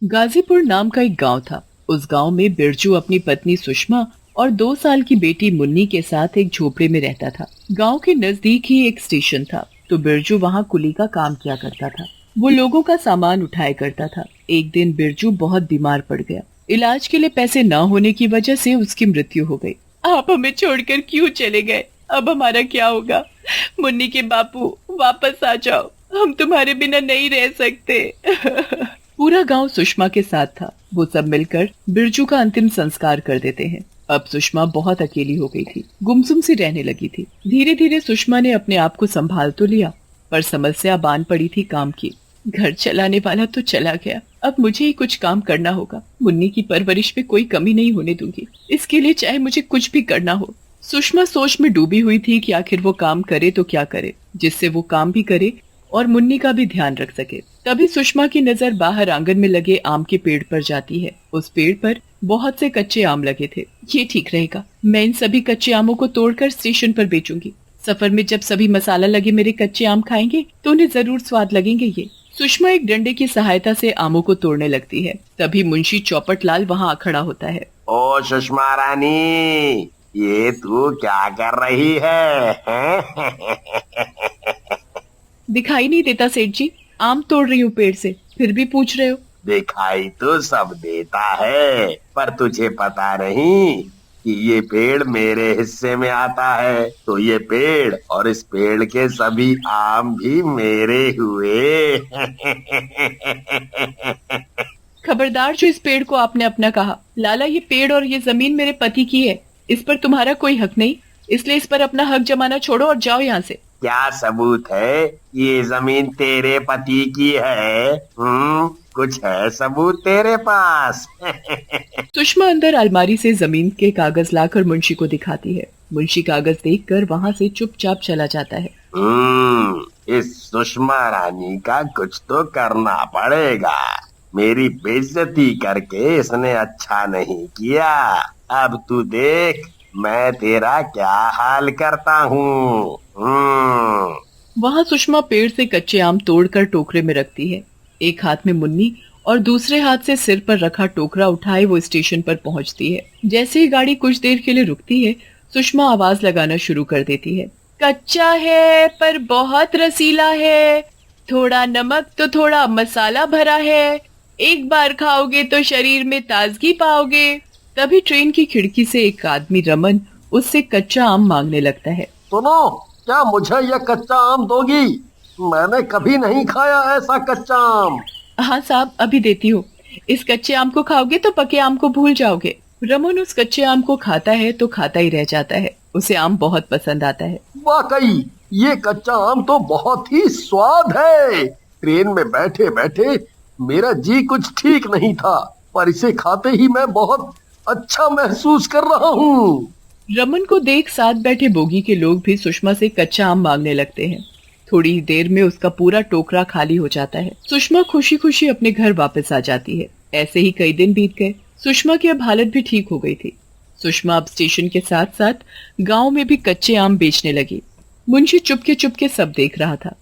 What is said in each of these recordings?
गाजीपुर नाम का एक गांव था। उस गांव में बिरजू अपनी पत्नी सुषमा और 2 साल की बेटी मुन्नी के साथ एक झोपड़े में रहता था। गांव के नजदीक ही एक स्टेशन था, तो बिरजू वहां कुली का काम किया करता था। वो लोगों का सामान उठाया करता था। एक दिन बिरजू बहुत बीमार पड़ गया। इलाज के लिए पैसे न होने की वजह से उसकी मृत्यु हो गई। आप हमें छोड़कर क्यों चले गए? अब हमारा क्या होगा? मुन्नी के बापू, वापस आ जाओ, हम तुम्हारे बिना नहीं रह सकते। पूरा गांव सुषमा के साथ था। वो सब मिलकर बिरजू का अंतिम संस्कार कर देते हैं। अब सुषमा बहुत अकेली हो गई थी, गुमसुम सी रहने लगी थी। धीरे धीरे सुषमा ने अपने आप को संभाल तो लिया, पर समस्या बांध पड़ी थी काम की। घर चलाने वाला तो चला गया, अब मुझे ही कुछ काम करना होगा। मुन्नी की परवरिश में कोई कमी नहीं होने दूंगी, इसके लिए चाहे मुझे कुछ भी करना हो। सुषमा सोच में डूबी हुई थी कि आखिर वो काम करे तो क्या करे, जिससे वो काम भी करे और मुन्नी का भी ध्यान रख सके। तभी सुषमा की नजर बाहर आंगन में लगे आम के पेड़ पर जाती है। उस पेड़ पर बहुत से कच्चे आम लगे थे। ये ठीक रहेगा, मैं इन सभी कच्चे आमों को तोड़कर स्टेशन पर बेचूंगी। सफर में जब सभी मसाला लगे मेरे कच्चे आम खाएंगे तो उन्हें जरूर स्वाद लगेंगे। ये सुषमा एक डंडे की सहायता से आमों को तोड़ने लगती है। तभी मुंशी चौपट लाल वहाँ खड़ा होता है। ओ सुषमा रानी, ये तू क्या कर रही है? दिखाई नहीं देता सेठ जी? आम तोड़ रही हूँ पेड़ से, फिर भी पूछ रहे हो? दिखाई तो सब देता है, पर तुझे पता नहीं कि ये पेड़ मेरे हिस्से में आता है, तो ये पेड़ और इस पेड़ के सभी आम भी मेरे हुए। खबरदार जो इस पेड़ को आपने अपना कहा। लाला, ये पेड़ और ये जमीन मेरे पति की है, इस पर तुम्हारा कोई हक नहीं, इसलिए इस पर अपना हक जमाना छोड़ो और जाओ यहाँ से। क्या सबूत है ये जमीन तेरे पति की है? कुछ है सबूत तेरे पास? सुषमा अंदर अलमारी से जमीन के कागज लाकर मुंशी को दिखाती है। मुंशी कागज देखकर वहाँ से चुपचाप चला जाता है। इस सुषमा रानी का कुछ तो करना पड़ेगा। मेरी बेइज्जती करके इसने अच्छा नहीं किया। अब तू देख मैं तेरा क्या हाल करता हूँ। वहाँ सुषमा पेड़ से कच्चे आम तोड़कर टोकरे में रखती है। एक हाथ में मुन्नी और दूसरे हाथ से सिर पर रखा टोकरा उठाए वो स्टेशन पर पहुँचती है। जैसे ही गाड़ी कुछ देर के लिए रुकती है, सुषमा आवाज लगाना शुरू कर देती है। कच्चा है पर बहुत रसीला है, थोड़ा नमक तो थोड़ा मसाला भरा है, एक बार खाओगे तो शरीर में ताजगी पाओगे। तभी ट्रेन की खिड़की से एक आदमी रमन उससे कच्चा आम मांगने लगता है। सुनो, क्या मुझे यह कच्चा आम दोगी? मैंने कभी नहीं खाया ऐसा कच्चा आम। हाँ साहब, अभी देती हूँ। इस कच्चे आम को खाओगे तो पके आम को भूल जाओगे। रमन उस कच्चे आम को खाता है तो खाता ही रह जाता है। उसे आम बहुत पसंद आता है। वाकई ये कच्चा आम तो बहुत ही स्वाद है। ट्रेन में बैठे बैठे मेरा जी कुछ ठीक नहीं था, पर इसे खाते ही मैं बहुत अच्छा महसूस कर रहा हूँ। रमन को देख साथ बैठे बोगी के लोग भी सुषमा से कच्चा आम मांगने लगते हैं। थोड़ी ही देर में उसका पूरा टोकरा खाली हो जाता है। सुषमा खुशी खुशी अपने घर वापस आ जाती है। ऐसे ही कई दिन बीत गए। सुषमा की अब हालत भी ठीक हो गई थी। सुषमा अब स्टेशन के साथ साथ गांव में भी कच्चे आम बेचने लगी। मुंशी चुपके चुपके सब देख रहा था।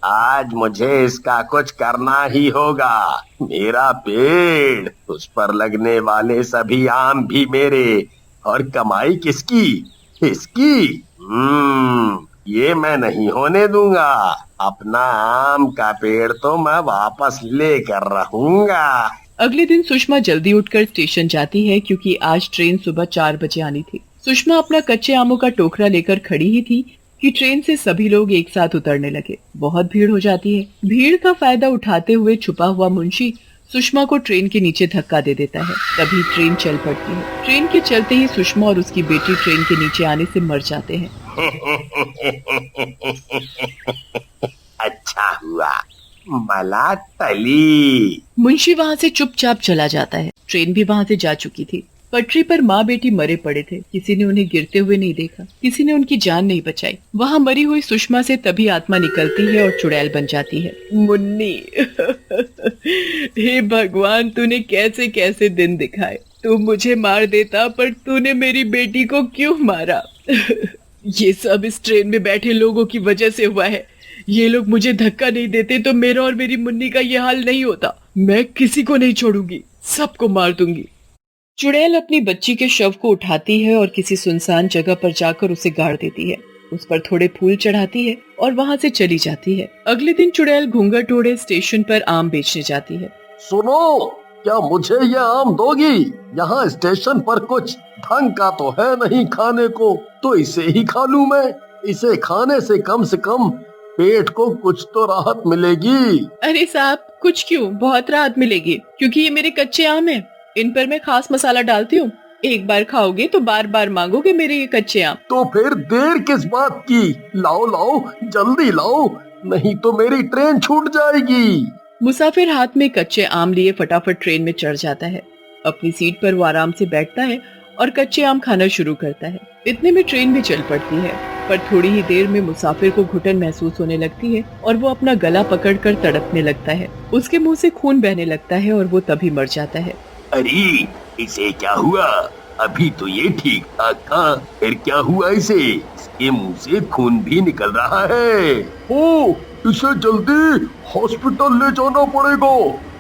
आज मुझे इसका कुछ करना ही होगा। मेरा पेड़, उस पर लगने वाले सभी आम भी मेरे, और कमाई किसकी? इसकी। ये मैं नहीं होने दूंगा। अपना आम का पेड़ तो मैं वापस लेकर रहूंगा। अगले दिन सुषमा जल्दी उठकर स्टेशन जाती है, क्योंकि आज ट्रेन सुबह 4 बजे आनी थी। सुषमा अपना कच्चे आमों का टोकरा लेकर खड़ी ही थी कि ट्रेन से सभी लोग एक साथ उतरने लगे। बहुत भीड़ हो जाती है। भीड़ का फायदा उठाते हुए छुपा हुआ मुंशी सुषमा को ट्रेन के नीचे धक्का दे देता है। तभी ट्रेन चल पड़ती है। ट्रेन के चलते ही सुषमा और उसकी बेटी ट्रेन के नीचे आने से मर जाते हैं। अच्छा हुआ मला टली। मुंशी वहाँ से चुपचाप चला जाता है। ट्रेन भी वहाँ से जा चुकी थी। पटरी पर माँ बेटी मरे पड़े थे। किसी ने उन्हें गिरते हुए नहीं देखा, किसी ने उनकी जान नहीं बचाई। वहाँ मरी हुई सुषमा से तभी आत्मा निकलती है और चुड़ैल बन जाती है। मुन्नी, हे भगवान, तूने कैसे कैसे दिन दिखाए। तू मुझे मार देता, पर तूने मेरी बेटी को क्यों मारा? ये सब इस ट्रेन में बैठे लोगों की वजह से हुआ है। ये लोग मुझे धक्का नहीं देते तो मेरा और मेरी मुन्नी का ये हाल नहीं होता। मैं किसी को नहीं छोड़ूंगी, सबको मार दूंगी। चुड़ैल अपनी बच्ची के शव को उठाती है और किसी सुनसान जगह पर जाकर उसे गाड़ देती है। उस पर थोड़े फूल चढ़ाती है और वहाँ से चली जाती है। अगले दिन चुड़ैल घूंघट ओढ़े स्टेशन पर आम बेचने जाती है। सुनो, क्या मुझे ये आम दोगी? यहाँ स्टेशन पर कुछ ढंग का तो है नहीं खाने को, तो इसे ही खा लूं मैं। इसे खाने से कम पेट को कुछ तो राहत मिलेगी। अरे साहब, कुछ क्यों, बहुत राहत मिलेगी, क्योंकि ये मेरे कच्चे आम हैं। इन पर मैं खास मसाला डालती हूँ। एक बार खाओगे तो बार बार मांगोगे मेरे ये कच्चे आम। तो फिर देर किस बात की? लाओ लाओ, जल्दी लाओ, नहीं तो मेरी ट्रेन छूट जाएगी। मुसाफिर हाथ में कच्चे आम लिए फटाफट ट्रेन में चढ़ जाता है। अपनी सीट पर वो आराम से बैठता है और कच्चे आम खाना शुरू करता है। इतने में ट्रेन भी चल पड़ती है, पर थोड़ी ही देर में मुसाफिर को घुटन महसूस होने लगती है और वो अपना गला पकड़कर तड़पने लगता है। उसके मुंह से खून बहने लगता है और वो तभी मर जाता है। अरे, इसे क्या हुआ? अभी तो ये ठीक ठाक था, फिर क्या हुआ इसे? इसके मुंह से खून भी निकल रहा है। ओ, इसे जल्दी हॉस्पिटल ले जाना पड़ेगा,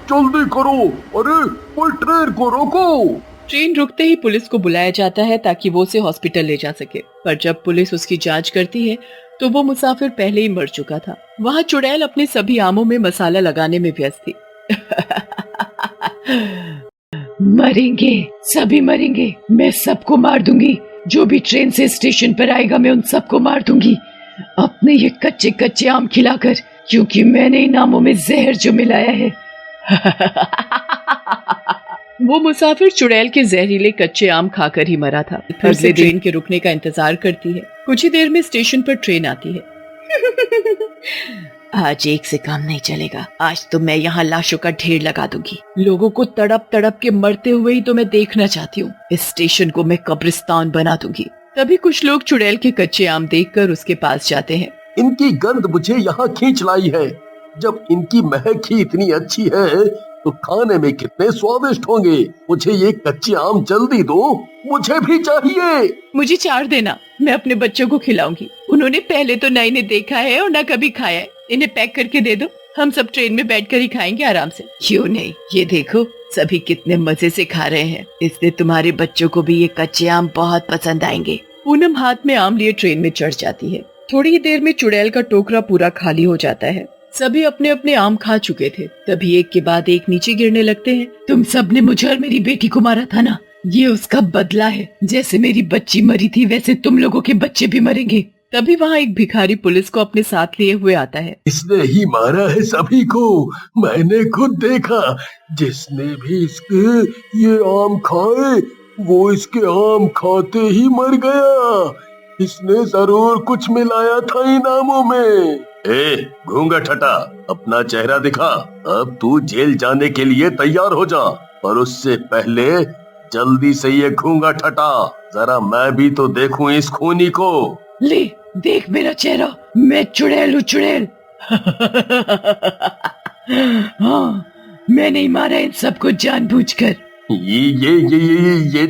जल्दी करो। अरे, कोई ट्रेन को रोको। ट्रेन रुकते ही पुलिस को बुलाया जाता है ताकि वो उसे हॉस्पिटल ले जा सके, पर जब पुलिस उसकी जांच करती है तो वो मुसाफिर पहले ही मर चुका था। वहाँ चुड़ैल अपने सभी आमों में मसाला लगाने में व्यस्त थी। मरेंगे, सभी मरेंगे, मैं सबको मार दूंगी। जो भी ट्रेन से स्टेशन पर आएगा मैं उन सबको मार दूंगी, अपने ये कच्चे कच्चे आम खिलाकर, क्योंकि मैंने इन आमों में जहर जो मिलाया है। वो मुसाफिर चुड़ैल के जहरीले कच्चे आम खाकर ही मरा था। फिर से ट्रेन के रुकने का इंतजार करती है। कुछ ही देर में स्टेशन पर ट्रेन आती है। आज एक से काम नहीं चलेगा, आज तो मैं यहाँ लाशों का ढेर लगा दूंगी। लोगों को तड़प तड़प के मरते हुए ही तो मैं देखना चाहती हूँ। इस स्टेशन को मैं कब्रिस्तान बना दूंगी। तभी कुछ लोग चुड़ैल के कच्चे आम देखकर उसके पास जाते हैं। इनकी गंध मुझे यहाँ खींच लाई है। जब इनकी महक ही इतनी अच्छी है तो खाने में कितने स्वादिष्ट होंगे। मुझे ये कच्चे आम जल्दी दो, मुझे भी चाहिए। मुझे 4 देना, मैं अपने बच्चों को खिलाऊंगी। उन्होंने पहले तो न इन्हें देखा है और न कभी खाया है। इन्हें पैक करके दे दो, हम सब ट्रेन में बैठकर ही खाएंगे आराम से। क्यों नहीं, ये देखो सभी कितने मजे से खा रहे हैं, इसलिए तुम्हारे बच्चों को भी ये कच्चे आम बहुत पसंद आएंगे। पूनम हाथ में आम लिए ट्रेन में चढ़ जाती है। थोड़ी ही देर में चुड़ैल का टोकरा पूरा खाली हो जाता है। सभी अपने अपने आम खा चुके थे। तभी एक के बाद एक नीचे गिरने लगते हैं। तुम सबने मुझे और मेरी बेटी को मारा था ना, ये उसका बदला है। जैसे मेरी बच्ची मरी थी वैसे तुम लोगों के बच्चे भी मरेंगे। तभी वहाँ एक भिखारी पुलिस को अपने साथ लिए हुए आता है। इसने ही मारा है सभी को, मैंने खुद देखा। जिसने भी इसके ये आम खाए वो इसके आम खाते ही मर गया। इसने जरूर कुछ मिलाया था इन आमों में। ए, घूंघट हटा, अपना चेहरा दिखा। अब तू जेल जाने के लिए तैयार हो जा, पर उससे पहले जल्दी से ये घूंघट हटा, जरा मैं भी तो देखूं इस खूनी को। ले देख मेरा चेहरा, मैं चुड़ैल हूँ, चुड़ैल। हाँ, मैं नहीं मारा इन सबको जानबूझकर। ये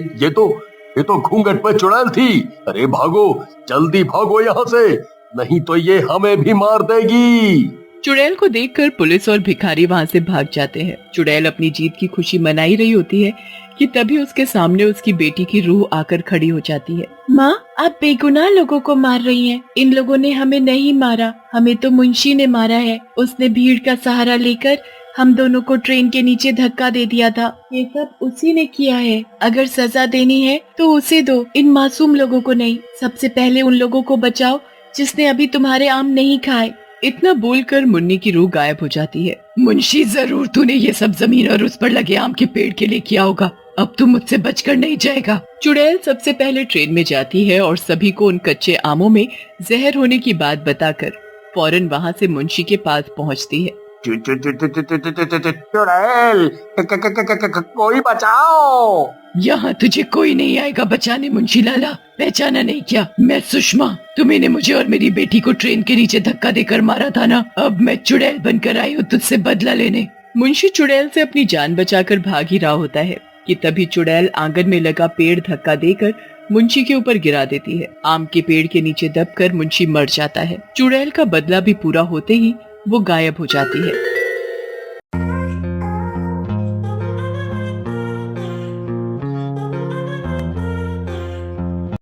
तो घूंघट पर चुड़ैल थी। अरे भागो, जल्दी भागो यहाँ से, नहीं तो ये हमें भी मार देगी। चुड़ैल को देखकर पुलिस और भिखारी वहाँ से भाग जाते हैं। चुड़ैल अपनी जीत की खुशी मनाई रही होती है कि तभी उसके सामने उसकी बेटी की रूह आकर खड़ी हो जाती है। माँ, आप बेगुनाह लोगों को मार रही हैं। इन लोगों ने हमें नहीं मारा, हमें तो मुंशी ने मारा है। उसने भीड़ का सहारा लेकर हम दोनों को ट्रेन के नीचे धक्का दे दिया था। ये सब उसी ने किया है। अगर सजा देनी है तो उसे दो, इन मासूम लोगों को नहीं। सबसे पहले उन लोगों को बचाओ जिसने अभी तुम्हारे आम नहीं खाए। इतना बोलकर मुन्नी की रूह गायब हो जाती है। मुंशी, जरूर तूने ये सब जमीन और उस पर लगे आम के पेड़ के लिए किया होगा। अब तू मुझसे बचकर नहीं जाएगा। चुड़ैल सबसे पहले ट्रेन में जाती है और सभी को उन कच्चे आमों में जहर होने की बात बताकर फौरन वहाँ से मुंशी के पास पहुँचती है। चुड़ैल, कोई बचाओ। यहाँ तुझे कोई नहीं आएगा बचाने मुंशी लाला। पहचाना नहीं क्या? मैं सुषमा। तुम्ही ने मुझे और मेरी बेटी को ट्रेन के नीचे धक्का देकर मारा था ना। अब मैं चुड़ैल बनकर आई हूँ तुझसे बदला लेने। मुंशी चुड़ैल से अपनी जान बचाकर भाग ही रहा होता है कि तभी चुड़ैल आंगन में लगा पेड़ धक्का देकर मुंशी के ऊपर गिरा देती है। आम के पेड़ के नीचे दबकर मुंशी मर जाता है। चुड़ैल का बदला भी पूरा होते ही वो गायब हो जाती है।